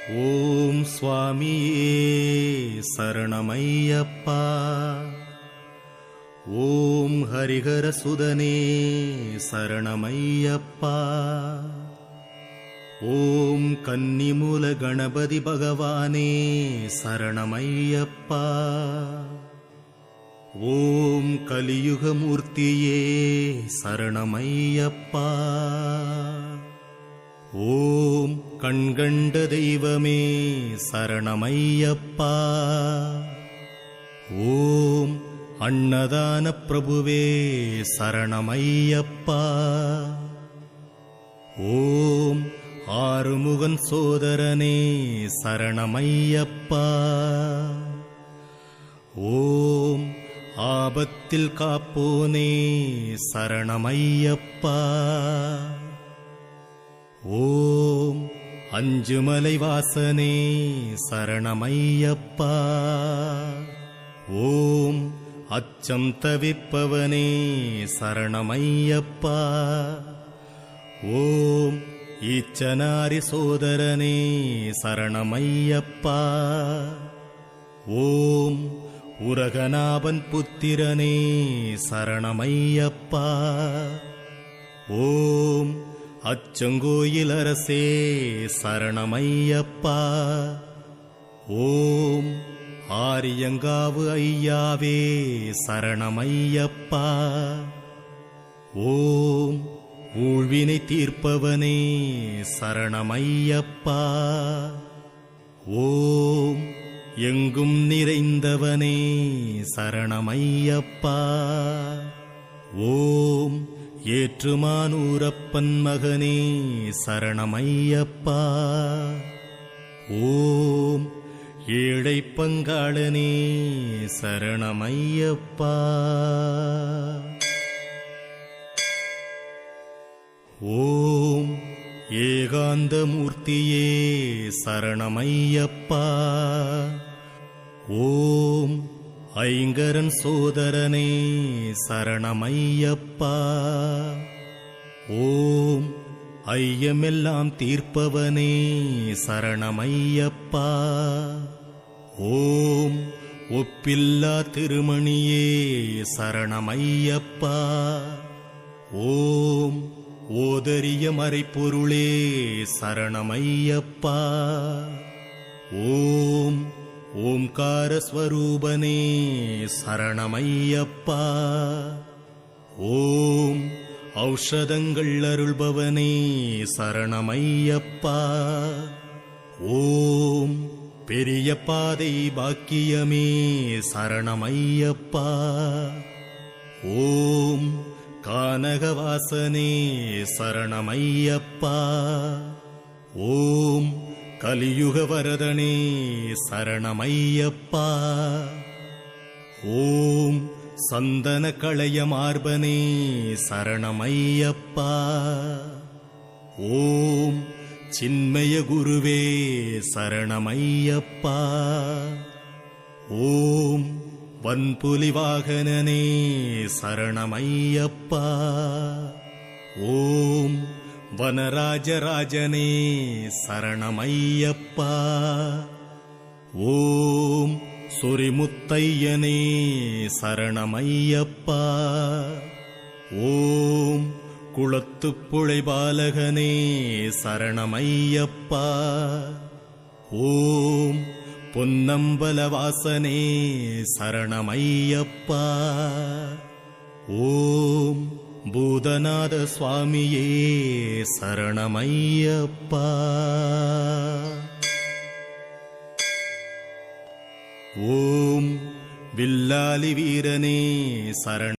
ஓம் சுவாமியே சரணமையப்பா. ஓம் ஹரிஹர சுதனே சரணமையப்பா. ஓம் கன்னிமூல கணபதி பகவானே சரணமையப்பா. ஓம் கலியுகமூர்த்தியே சரணமையப்பா. ஓம் கண்கண்ட தெய்வமே சரணமையப்பா. ஓம் அன்னதான பிரபுவே சரணமையப்பா. ஓம் ஆறுமுகன் சோதரனே சரணமையப்பா. ஓம் ஆபத்தில் காப்போனே சரணமையப்பா. ஓம் அஞ்சுமலை வாசனே சரணமையப்பா. ஓம் அச்சம் தவிப்பவனே சரணமையப்பா. ஓம் ஈச்சனாரி சோதரனே சரணமையப்பா. ஓம் உரகநாபன் புத்திரனே சரணமையப்பா. ஓம் அச்சங்கோயில் அரசே சரணமையப்பா. ஓம் ஆரியங்காவு ஐயாவே சரணமையப்பா. ஓம் ஊழ்வினை தீர்ப்பவனே சரணமையப்பா. ஓம் எங்கும் நிறைந்தவனே சரணமையப்பா. ஓம் ஏற்றுமானூரப்பன் மகனே சரணமையப்பா. ஓம் ஏழை பங்காளனே சரணமையப்பா. ஓம் ஏகாந்தமூர்த்தியே சரணமையப்பா. ஓம் ஐங்கரன் சோதரனே சரணமையப்பா. ஓம் ஐயமெல்லாம் தீர்ப்பவனே சரணமையப்பா. ஓம் ஒப்பில்லா திருமணியே சரணமையப்பா. ஓம் ஓதரிய மறைப்பொருளே சரணமையப்பா. ஓம் ஓம்கார ஸ்வரூபனே சரணமையப்பா. ஓம் ஔஷதங்கள் அருள்பவனே சரணமையப்பா. ஓம் பெரிய பாதை பாக்கியமே சரணமையப்பா. ஓம் கானகவாசனே சரணமையப்பா. ஓம் கலியுக வரதனே சரணமையப்பா. ஓம் சந்தன களைய மார்பனே சரணமையப்பா. ஓம் சின்மய குருவே சரணமையப்பா. ஓம் வன்புலி வாகனனே சரணமையப்பா. ஓம் வனராஜராஜனே சரணமையப்பா. ஓம் சொரிமுத்தையனே சரணமையப்பா. ஓம் குளத்துப்புழை பாலகனே சரணமையப்பா. ஓம் பொன்னம்பலவாசனே சரணமையப்பா. ஓம் பூதநாத சுவாமியே சரணமையப்பா. ஓம் வில்லாலி வீரனே சரண